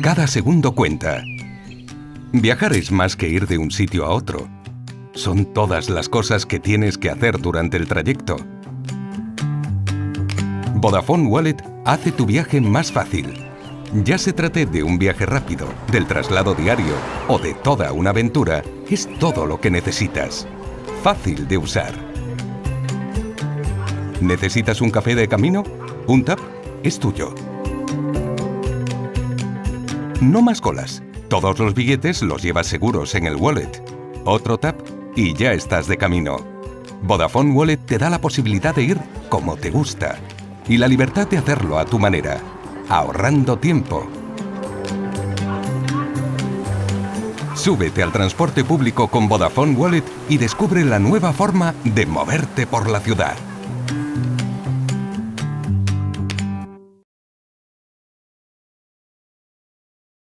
Cada segundo cuenta. Viajar es más que ir de un sitio a otro. Son todas las cosas que tienes que hacer durante el trayecto. Vodafone Wallet hace tu viaje más fácil. Ya se trate de un viaje rápido, del traslado diario o de toda una aventura, es todo lo que necesitas. Fácil de usar. ¿Necesitas un café de camino? Un tap es tuyo. No más colas. Todos los billetes los llevas seguros en el wallet. Otro tap y ya estás de camino. Vodafone Wallet te da la posibilidad de ir como te gusta y la libertad de hacerlo a tu manera, ahorrando tiempo. Súbete al transporte público con Vodafone Wallet y descubre la nueva forma de moverte por la ciudad.